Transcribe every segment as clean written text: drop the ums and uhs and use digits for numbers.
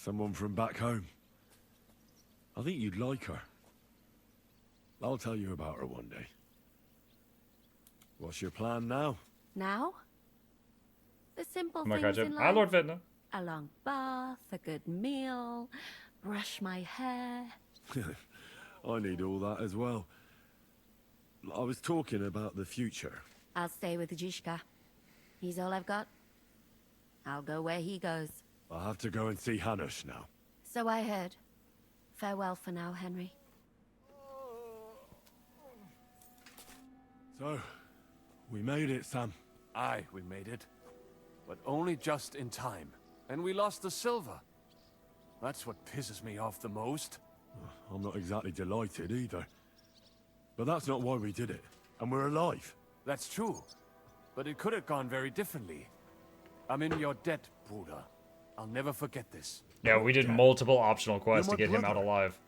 Someone from back home. I think you'd like her. I'll tell you about her one day. What's your plan now? Now? The simple Kommer things kanske. in Ja, life. Lord Vittne. A long bath, a good meal, brush my hair. I need all that as well. I was talking about the future. I'll stay with Jishka. He's all I've got. I'll go where he goes. I have to go and see Hanush now. So I heard. Farewell for now, Henry. So, we made it, Sam. Aye, we made it. But only just in time. And we lost the silver. That's what pisses me off the most. I'm not exactly delighted either. But that's not why we did it. And we're alive. That's true. But it could have gone very differently. I'm in your debt, Bruder. I'll never forget this. Yeah, we did multiple optional quests to You're my get him out brother. alive.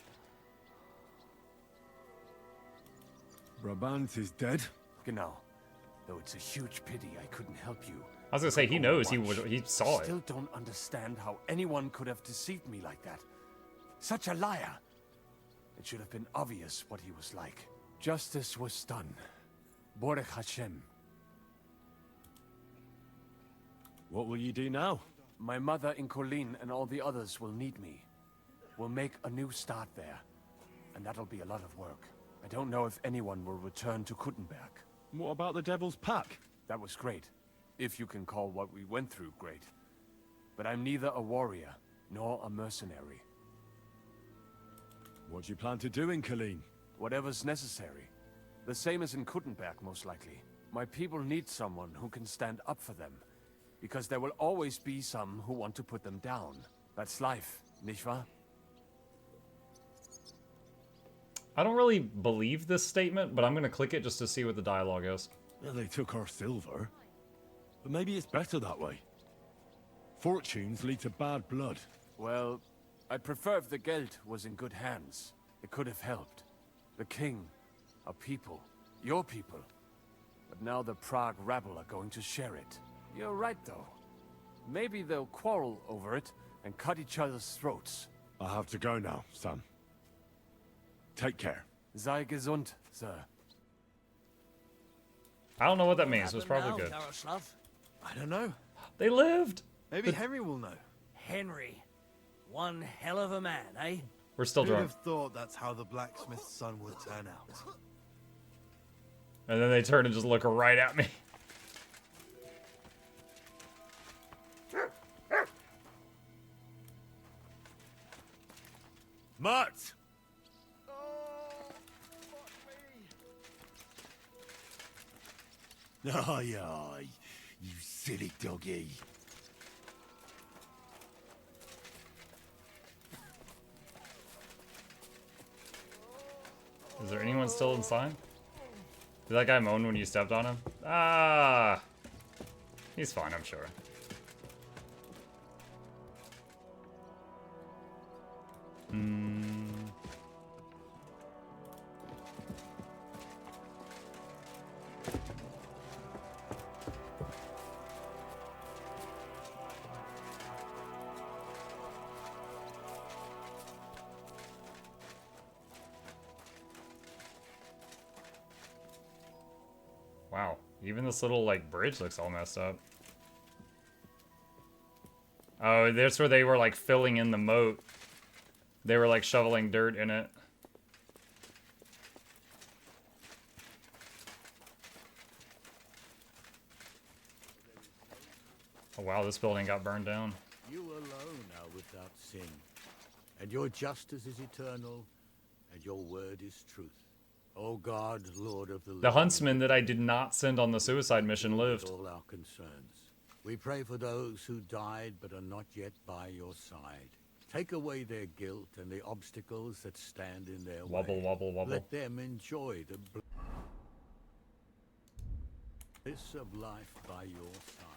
Brabant is dead. Genau. Though it's a huge pity I couldn't help you. I was gonna say he knows he saw it. Still don't understand how anyone could have deceived me like that. Such a liar. It should have been obvious what he was like. Justice was done. Borech Hashem. What will you do now? My mother in Colleen and all the others will need me. We'll make a new start there. And that'll be a lot of work. I don't know if anyone will return to Kuttenberg. What about the Devil's Pack? That was great. If you can call what we went through great. But I'm neither a warrior, nor a mercenary. What do you plan to do in Colleen? Whatever's necessary. The same as in Kuttenberg, most likely. My people need someone who can stand up for them. Because there will always be some who want to put them down. That's life, nicht wahr? I don't really believe this statement, but I'm gonna click it just to see what the dialogue is. Well, they took our silver. But maybe it's better that way. Fortunes lead to bad blood. Well, I'd prefer if the Geld was in good hands. It could have helped. The king, our people, your people. But now the Prague rabble are going to share it. You're right, though. Maybe they'll quarrel over it and cut each other's throats. I have to go now, Sam. Take care. Sei gesund, sir. I don't know what that means, so it's probably good. I don't know. They lived! Maybe Henry will know. Henry. One hell of a man, eh? We're still Who'd drunk. have thought that's how the blacksmith's son would turn out? And then they turn and just look right at me. Mutt! Aye, aye, you silly doggy. Is there anyone still inside? Did that guy moan when you stepped on him? Ah! He's fine, I'm sure. Wow, even this little, like, bridge looks all messed up. Oh, that's where they were, like, filling in the moat. They were, like, shoveling dirt in it. Oh, wow, this building got burned down. You alone are without sin, and your justice is eternal, and your word is truth. O God, Lord of the The living, huntsman that I did not send on the suicide mission lived. all our concerns. We pray for those who died but are not yet by your side. Take away their guilt and the obstacles that stand in their Wobble, way. wobble, wobble. Let them enjoy the bliss of life by your side.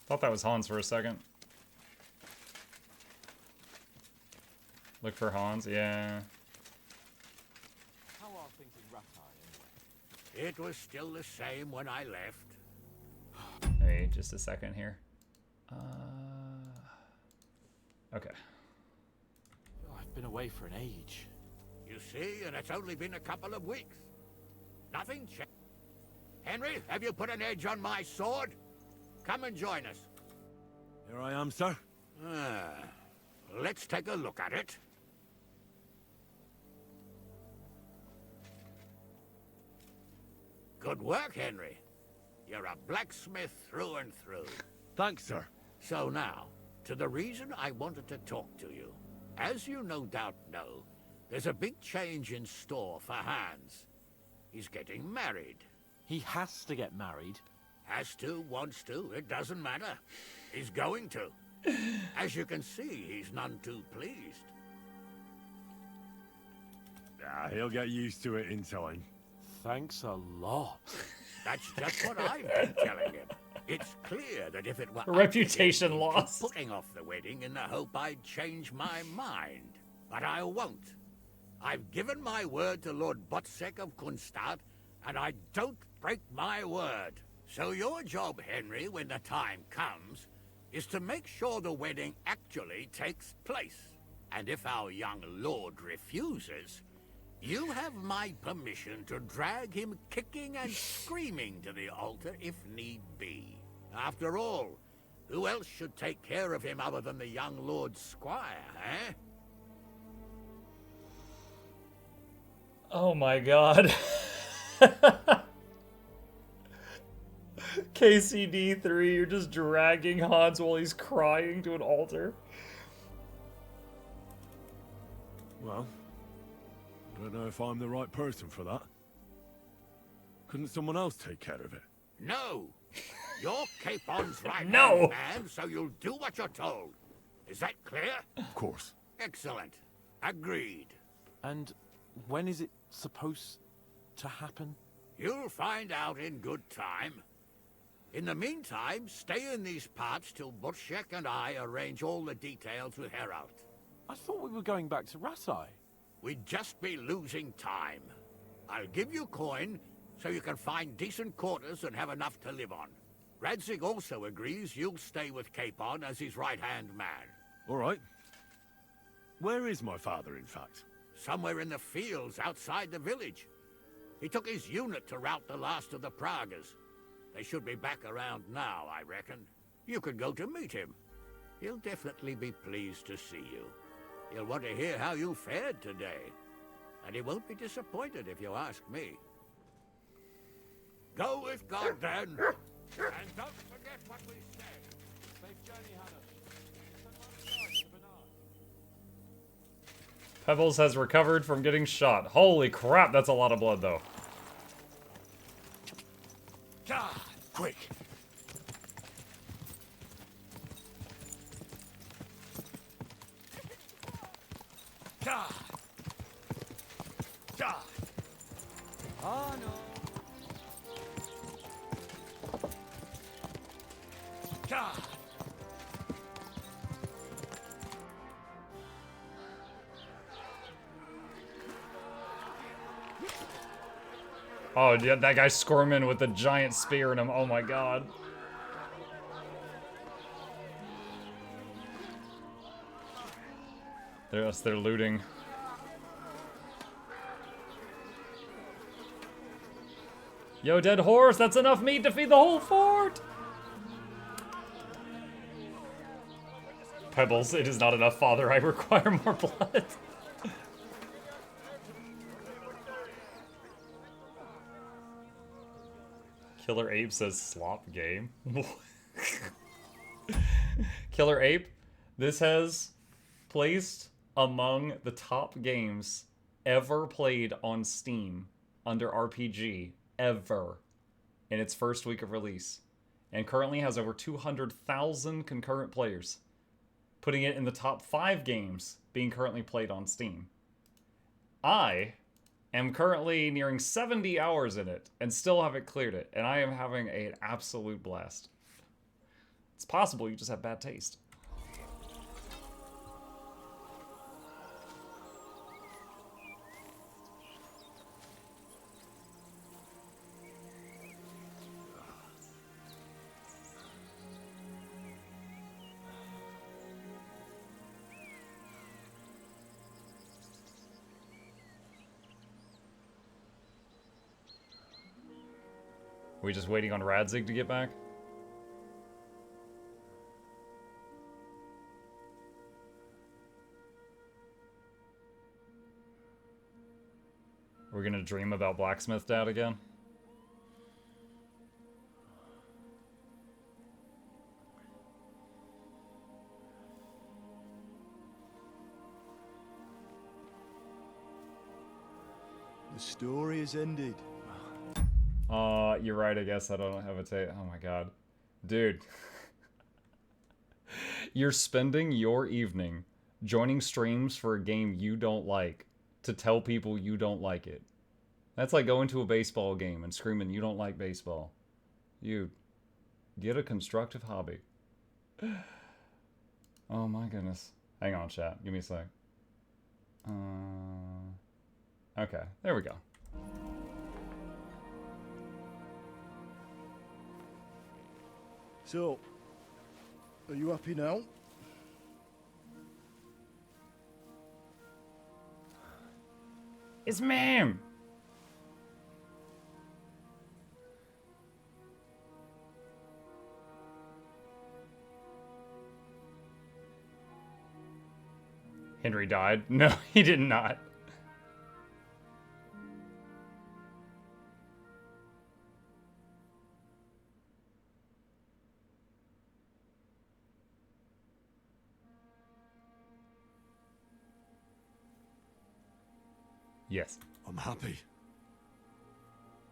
Thought that was Hans for a second. Look for Hans, yeah. How are things in Rattay anyway? It was still the same when I left. Hey, just a second here. Okay. Oh, I've been away for an age. You see, and it's only been a couple of weeks. Nothing changed. Henry, have you put an edge on my sword? Come and join us. Here I am, sir. Let's take a look at it. Good work, Henry. You're a blacksmith through and through. Thanks, sir. So now, to the reason I wanted to talk to you. As you no doubt know, there's a big change in store for Hans. He's getting married. He has to get married. Has to, wants to, it doesn't matter. He's going to. As you can see, he's none too pleased. Ah, he'll get used to it in time. Thanks a lot. That's just what I've been telling him. It's clear that if it were Reputation up to him, he'd keep lost. putting off the wedding in the hope I'd change my mind. But I won't. I've given my word to Lord Botsek of Kunstad, and I don't break my word. So your job, Henry, when the time comes, is to make sure the wedding actually takes place. And if our young lord refuses, you have my permission to drag him kicking and screaming to the altar if need be. After all, who else should take care of him other than the young lord's squire, eh? Oh my god. KCD3, you're just dragging Hans while he's crying to an altar. Well, I don't know if I'm the right person for that. Couldn't someone else take care of it? No! You're Capon's right No. man, so you'll do what you're told. Is that clear? Of course. Excellent. Agreed. And when is it supposed to happen? You'll find out in good time. In the meantime, stay in these parts till Butchek and I arrange all the details with Herald. I thought we were going back to Rattay. We'd just be losing time. I'll give you coin so you can find decent quarters and have enough to live on. Radzig also agrees you'll stay with Capon as his right-hand man. All right. Where is my father, in fact? Somewhere in the fields outside the village. He took his unit to rout the last of the Pragas. They should be back around now, I reckon. You could go to meet him. He'll definitely be pleased to see you. He'll want to hear how you fared today. And he won't be disappointed if you ask me. Go with God, then. And don't forget what we said. Safe journey, Hannah. Pebbles has recovered from getting shot. Holy crap, that's a lot of blood, though. God, quick. God. God. Oh no. God. Oh, yeah, that guy's squirming with the giant spear in him. Oh my god. They're looting. Yo, dead horse, that's enough meat to feed the whole fort! Pebbles, it is not enough, father. I require more blood. Killer Ape says slop game. Killer Ape, this has placed among the top games ever played on Steam under RPG ever in its first week of release, and currently has over 200,000 concurrent players, putting it in the top 5 games being currently played on Steam. I am currently nearing 70 hours in it and still haven't cleared it, and I am having an absolute blast. It's possible you just have bad taste. Are we just waiting on Radzig to get back? We're gonna dream about Blacksmith Dad again? The story is ended. You're right, I guess I don't have a tape. Oh my god. Dude. You're spending your evening joining streams for a game you don't like to tell people you don't like it. That's like going to a baseball game and screaming you don't like baseball. You get a constructive hobby. Oh my goodness. Hang on, chat. Give me a sec. Okay, there we go. So, are you happy now? It's ma'am. Henry died. No, he did not. Yes. I'm happy.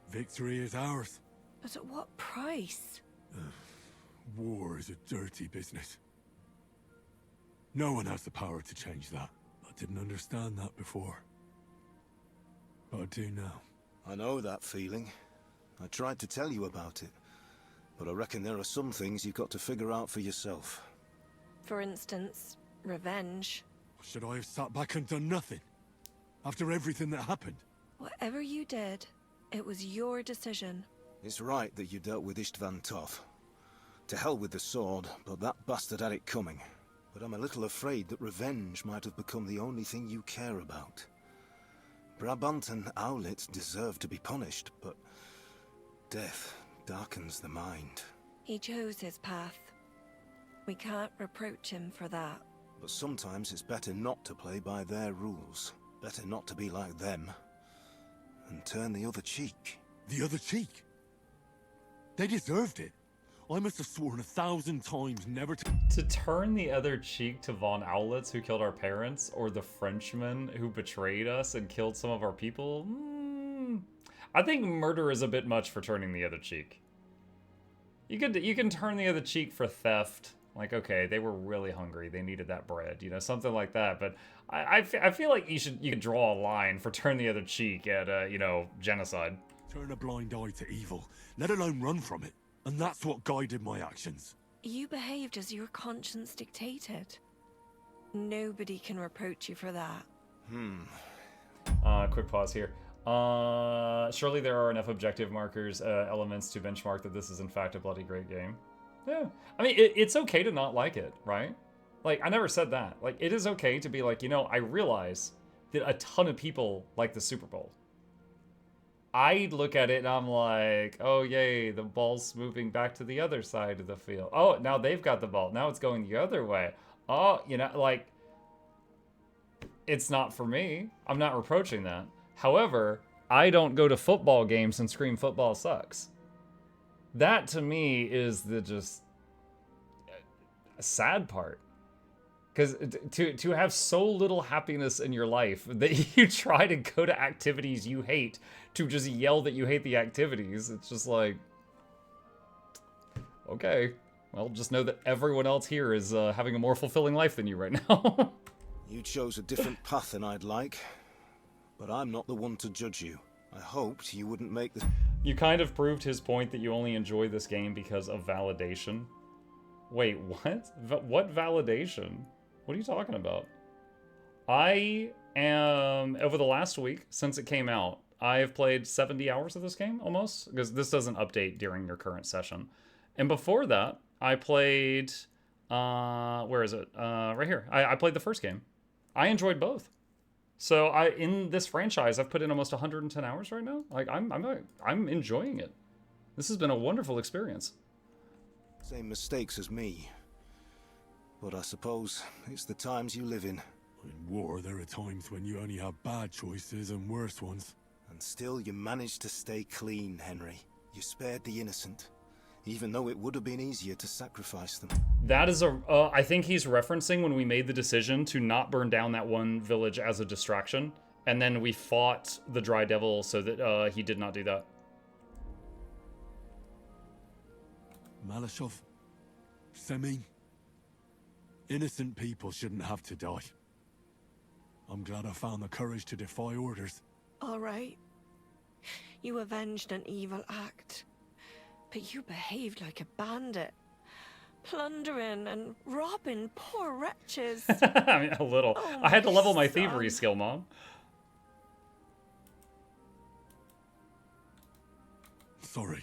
Victory is ours. But at what price? War is a dirty business. No one has the power to change that. I didn't understand that before. But I do now. I know that feeling. I tried to tell you about it. But I reckon there are some things you've got to figure out for yourself. For instance, revenge. Should I have sat back and done nothing? After everything that happened? Whatever you did, it was your decision. It's right that you dealt with Istvan Toth. To hell with the sword, but that bastard had it coming. But I'm a little afraid that revenge might have become the only thing you care about. Brabant and Owlet deserve to be punished, but death darkens the mind. He chose his path. We can't reproach him for that. But sometimes it's better not to play by their rules. Better not to be like them. And turn the other cheek. The other cheek? They deserved it. I must have sworn 1,000 times never to... To turn the other cheek to Von Owlets who killed our parents, or the Frenchman who betrayed us and killed some of our people? I think murder is a bit much for turning the other cheek. You can turn the other cheek for theft. Like, okay, they were really hungry. They needed that bread, you know, something like that. But I feel like you can draw a line for turn the other cheek at, you know, genocide. Turn a blind eye to evil, let alone run from it. And that's what guided my actions. You behaved as your conscience dictated. Nobody can reproach you for that. Quick pause here. Surely there are enough objective markers, elements to benchmark that this is in fact a bloody great game. Yeah. I mean, it's okay to not like it, right? Like, I never said that. Like, it is okay to be like, you know, I realize that a ton of people like the Super Bowl. I look at it and I'm like, oh, yay, the ball's moving back to the other side of the field. Oh, now they've got the ball. Now it's going the other way. Oh, you know, like, it's not for me. I'm not reproaching that. However, I don't go to football games and scream football sucks. That to me is the just sad part. Because to have so little happiness in your life that you try to go to activities you hate to just yell that you hate the activities, it's just like, okay, well, just know that everyone else here is having a more fulfilling life than you right now. You chose a different path than I'd like, but I'm not the one to judge you. I hoped you wouldn't make the... You kind of proved his point that you only enjoy this game because of validation. Wait, what? What validation? What are you talking about? I am, over the last week, since it came out, I have played 70 hours of this game, almost, because this doesn't update during your current session. And before that, I played, where is it? Right here. I played the first game. I enjoyed both. So in this franchise, I've put in almost 110 hours right now. Like, I'm enjoying it. This has been a wonderful experience. Same mistakes as me. But I suppose it's the times you live in. In war, there are times when you only have bad choices and worse ones. And still you managed to stay clean, Henry. You spared the innocent, even though it would have been easier to sacrifice them. That is I think he's referencing when we made the decision to not burn down that one village as a distraction, and then we fought the Dry Devil so that he did not do that. Malashov, Semyon, innocent people shouldn't have to die. I'm glad I found the courage to defy orders. All right. You avenged an evil act. But you behaved like a bandit. Plundering and robbing poor wretches. I mean, a little. Oh, I had to level my son. thievery skill, Mom. Sorry.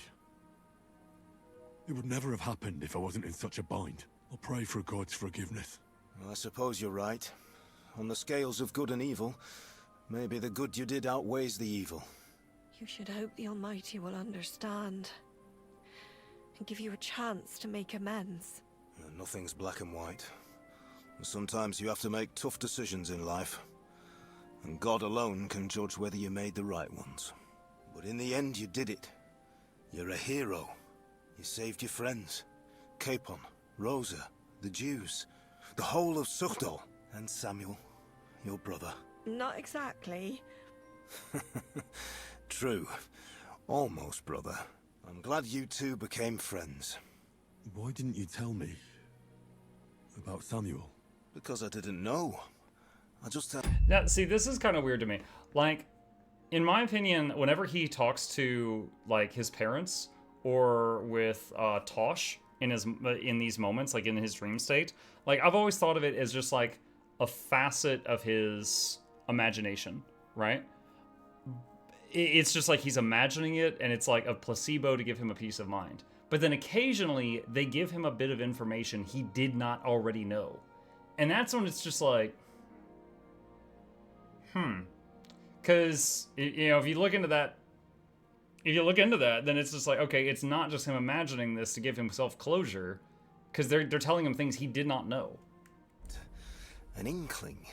It would never have happened if I wasn't in such a bind. I'll pray for God's forgiveness. Well, I suppose you're right. On the scales of good and evil, maybe the good you did outweighs the evil. You should hope the Almighty will understand. And give you a chance to make amends. Nothing's black and white. Sometimes you have to make tough decisions in life. And God alone can judge whether you made the right ones. But in the end, you did it. You're a hero. You saved your friends. Capon, Rosa, the Jews, the whole of Suchdol, and Samuel, your brother. Not exactly. True. Almost, brother. I'm glad you two became friends. Why didn't you tell me about Samuel? Because I didn't know. I just had... Now, see, this is kind of weird to me. Like, in my opinion, whenever he talks to, like, his parents or with Tosh in these moments, like in his dream state, like, I've always thought of it as just, like, a facet of his imagination, right? It's just like he's imagining it, and it's like a placebo to give him a peace of mind. But then occasionally, they give him a bit of information he did not already know. And that's when it's just like, Because, you know, if you look into that, then it's just like, okay, it's not just him imagining this to give himself closure, because they're telling him things he did not know. An inkling.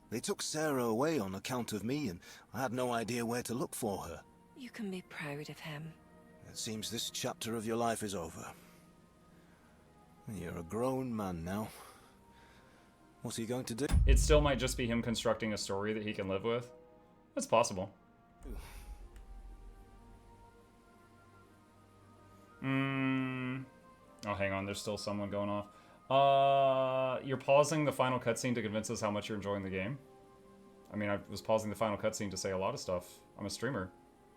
They took Sarah away on account of me, and I had no idea where to look for her. You can be proud of him. It seems this chapter of your life is over. You're a grown man now. What's he going to do? It still might just be him constructing a story that he can live with. That's possible. Oh, hang on. There's still someone going off. You're pausing the final cutscene to convince us how much you're enjoying the game. I mean, I was pausing the final cutscene to say a lot of stuff. I'm a streamer.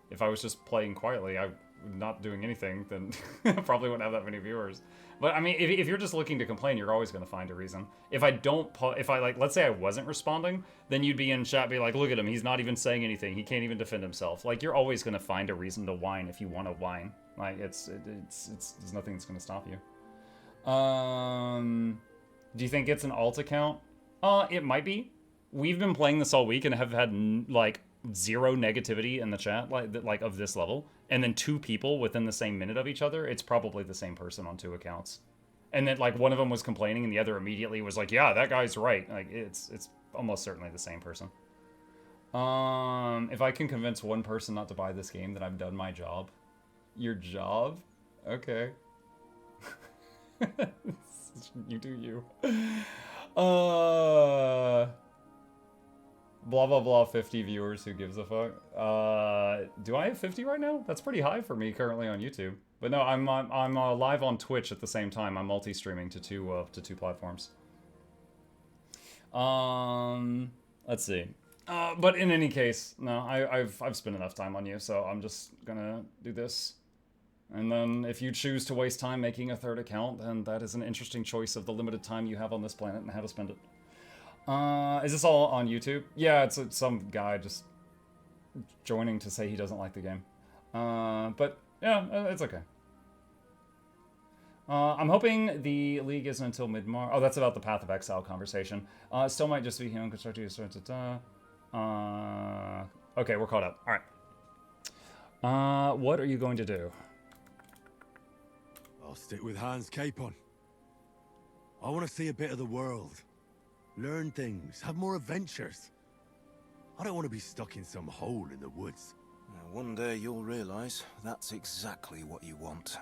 If I was just playing quietly, I'm not doing anything, then I probably wouldn't have that many viewers. But I mean, if you're just looking to complain, you're always going to find a reason. If I don't, like, let's say I wasn't responding, then you'd be in chat, be like, look at him, he's not even saying anything, he can't even defend himself. Like, you're always going to find a reason to whine if you want to whine. Like, it's there's nothing that's going to stop you. Do you think it's an alt account? It might be. We've been playing this all week and have had like zero negativity in the chat, like of this level, and then 2 people within the same minute of each other. It's probably the same person on 2 accounts, and then like one of them was complaining and the other immediately was like, yeah, that guy's right. Like it's almost certainly the same person. If I can convince one person not to buy this game, then I've done my job. Your job? Okay. You do you. Blah blah blah, 50 viewers, who gives a fuck? Do I have 50 right now? That's pretty high for me currently on YouTube. But no, I'm live on Twitch at the same time. I'm multi-streaming to two platforms. Let's see. But in any case, no, I've spent enough time on you, so I'm just gonna do this. And then if you choose to waste time making a 3rd account, then that is an interesting choice of the limited time you have on this planet and how to spend it. Is this all on YouTube? Yeah, it's some guy just joining to say he doesn't like the game. But yeah, it's okay. I'm hoping the League isn't until mid-March. Oh, that's about the Path of Exile conversation. Still might just be human constructed. Okay, we're caught up. All right. What are you going to do? I'll stick with Hans Capon. I want to see a bit of the world. Learn things, have more adventures. I don't want to be stuck in some hole in the woods. Now, one day you'll realize that's exactly what you want.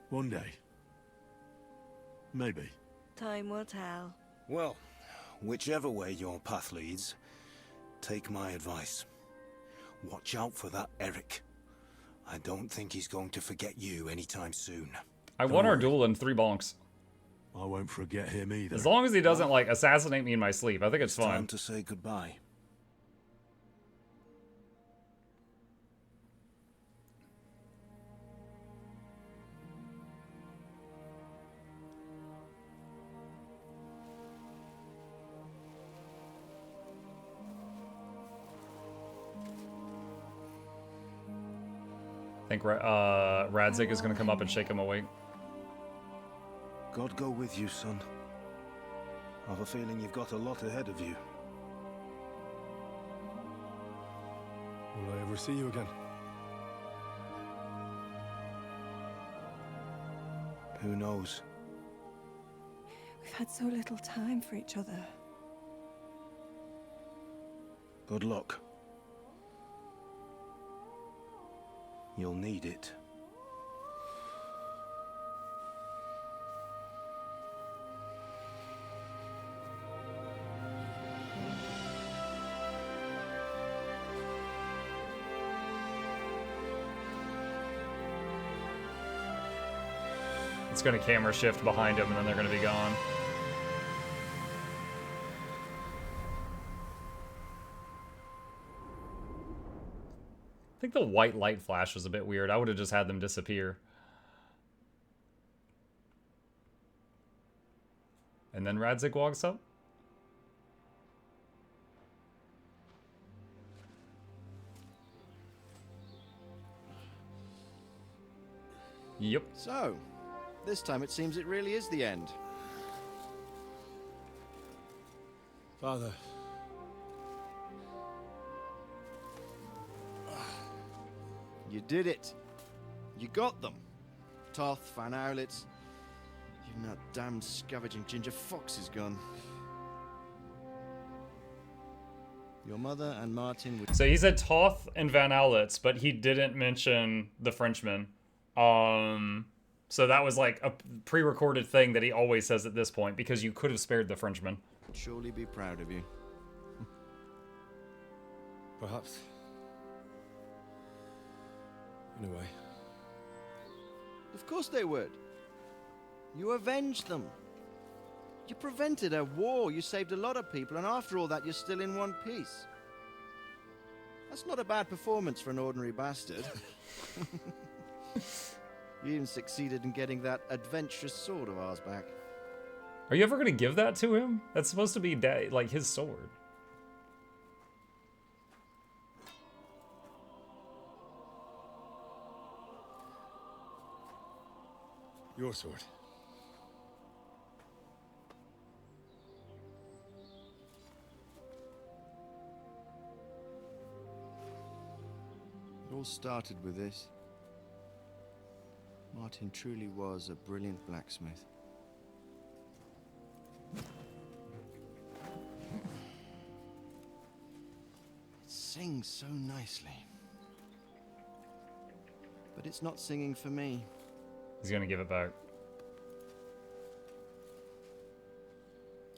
One day. Maybe. Time will tell. Well, whichever way your path leads, take my advice. Watch out for that Eric. I don't think he's going to forget you anytime soon. I won our duel in 3 bonks. I won't forget him either. As long as he doesn't, like, assassinate me in my sleep, I think it's fine. Time to say goodbye. I think Radzig is going to come up and shake him awake. God go with you, son. I've a feeling you've got a lot ahead of you. Will I ever see you again? Who knows? We've had so little time for each other. Good luck. You'll need it. It's going to camera shift behind him, and then they're going to be gone. I think the white light flash was a bit weird. I would have just had them disappear. And then Radzig walks up. Yep. So, this time it seems it really is the end. Father. You did it. You got them. Toth, Van Owlitz. Even that damned scavenging ginger fox is gone. Your mother and Martin would... So he said Toth and Van Owlitz, but he didn't mention the Frenchman. So that was like a pre-recorded thing that he always says at this point, because you could have spared the Frenchman. Surely be proud of you. Perhaps. In a way. Of course they would. You avenged them. You prevented a war. You saved a lot of people, and after all that, you're still in one piece. That's not a bad performance for an ordinary bastard. You even succeeded in getting that adventurous sword of ours back. Are you ever going to give that to him? That's supposed to be like his sword. Your sword. It all started with this. Martin truly was a brilliant blacksmith. It sings so nicely. But it's not singing for me. He's gonna give it back.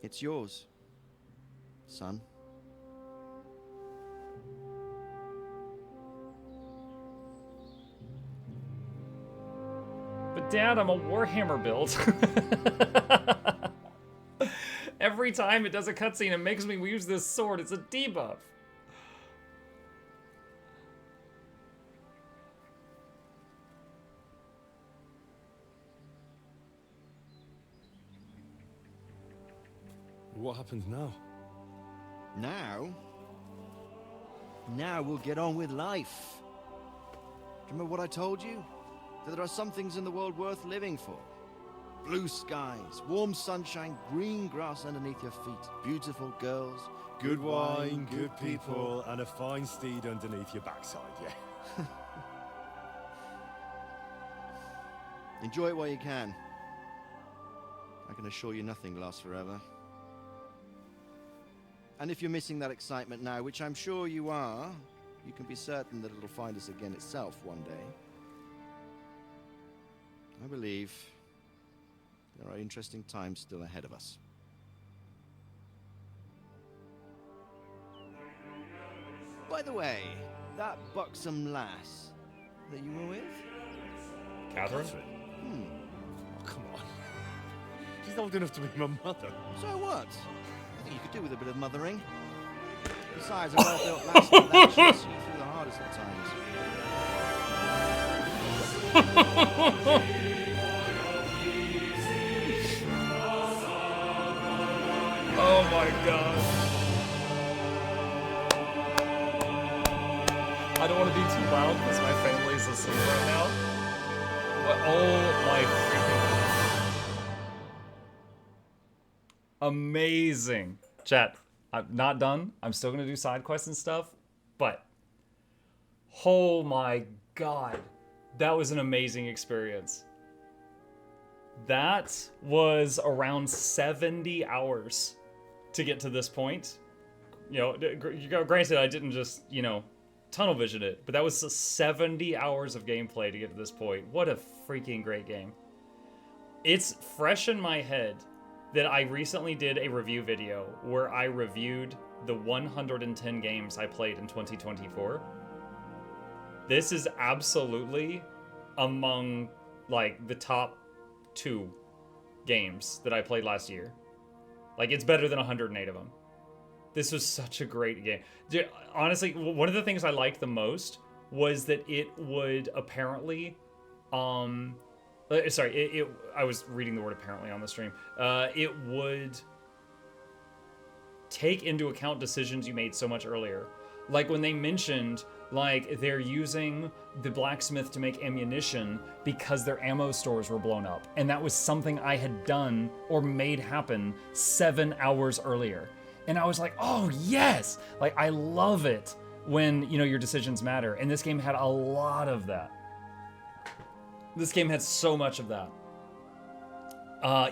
It's yours, son. But Dad, I'm a Warhammer build. Every time it does a cutscene, it makes me use this sword. It's a debuff. What happens now? Now we'll get on with life. Do you remember what I told you? That there are some things in the world worth living for. Blue skies, warm sunshine, green grass underneath your feet, beautiful girls, Good wine, good people, and a fine steed underneath your backside, yeah. Enjoy it while you can. I can assure you nothing lasts forever. And if you're missing that excitement now, which I'm sure you are, you can be certain that it'll find us again itself one day. I believe there are interesting times still ahead of us. By the way, that buxom lass that you were with? Catherine? Oh, come on. She's old enough to be my mother. So what? I think you could do with a bit of mothering. Besides, a well-built lass like that she'll see you through the hardest of times. Oh my god. I don't want to be too loud because my family's asleep right now. But oh my freaking god. Amazing. Chat, I'm not done. I'm still going to do side quests and stuff. But oh my god. That was an amazing experience. That was around 70 hours to get to this point. You know, granted, I didn't just, you know, tunnel vision it, but that was 70 hours of gameplay to get to this point. What a freaking great game. It's fresh in my head that I recently did a review video where I reviewed the 110 games I played in 2024. This is absolutely among, like, the top 2 games that I played last year. Like, it's better than 108 of them. This was such a great game. Honestly, one of the things I liked the most was that it would apparently, I was reading the word apparently on the stream. It would take into account decisions you made so much earlier. Like when they mentioned, like, they're using the blacksmith to make ammunition because their ammo stores were blown up. And that was something I had done or made happen 7 hours earlier. And I was like, oh, yes! Like, I love it when, you know, your decisions matter. And this game had a lot of that. This game had so much of that.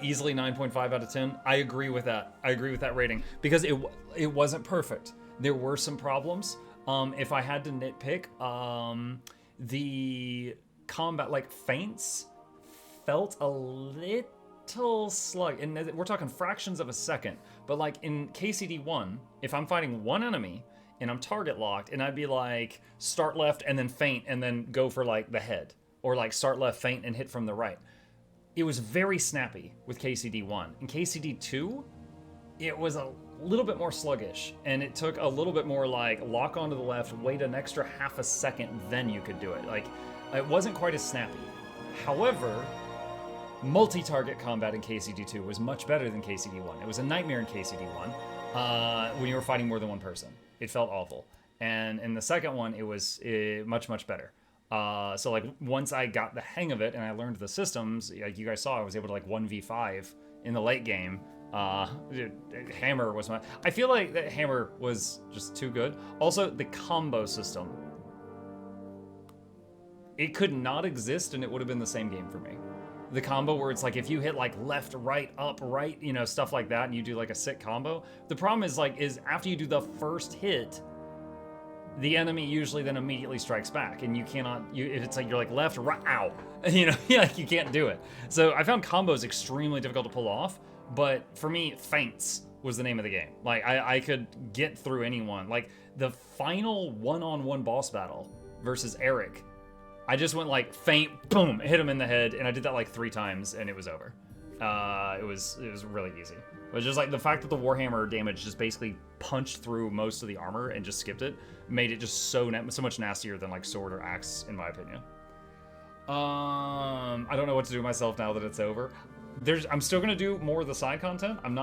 Easily 9.5 out of 10. I agree with that. I agree with that rating. Because it wasn't perfect. There were some problems. If I had to nitpick, the combat, like, feints felt a little slug. And we're talking fractions of a second. But like in KCD1, if I'm fighting one enemy and I'm target locked and I'd be like start left and then feint and then go for like the head, or like start left, feint and hit from the right. It was very snappy with KCD1. In KCD2, it was a little bit more sluggish and it took a little bit more like lock onto the left, wait an extra half a second, then you could do it. Like, it wasn't quite as snappy. However, multi-target combat in KCD2 was much better than KCD1. It was a nightmare in KCD1 when you were fighting more than one person. It felt awful. And in the second one, it was much, much better. So like once I got the hang of it and I learned the systems, like you guys saw, I was able to like 1v5 in the late game. Hammer was my... I feel like that Hammer was just too good. Also, the combo system. It could not exist and it would have been the same game for me. The combo where it's like if you hit like left, right, up, right, you know, stuff like that, and you do like a sick combo. The problem is like after you do the first hit, the enemy usually then immediately strikes back, and you cannot. If it's like you're like left, right, ow, you know, like you can't do it. So I found combos extremely difficult to pull off. But for me, feints was the name of the game. Like I could get through anyone. Like the final one-on-one boss battle versus Eric. I just went like feint, boom, hit him in the head, and I did that like 3 times, and it was over. It was really easy. It was just like the fact that the Warhammer damage just basically punched through most of the armor and just skipped it, made it just so much nastier than like sword or axe, in my opinion. I don't know what to do with myself now that it's over. I'm still gonna do more of the side content. I'm not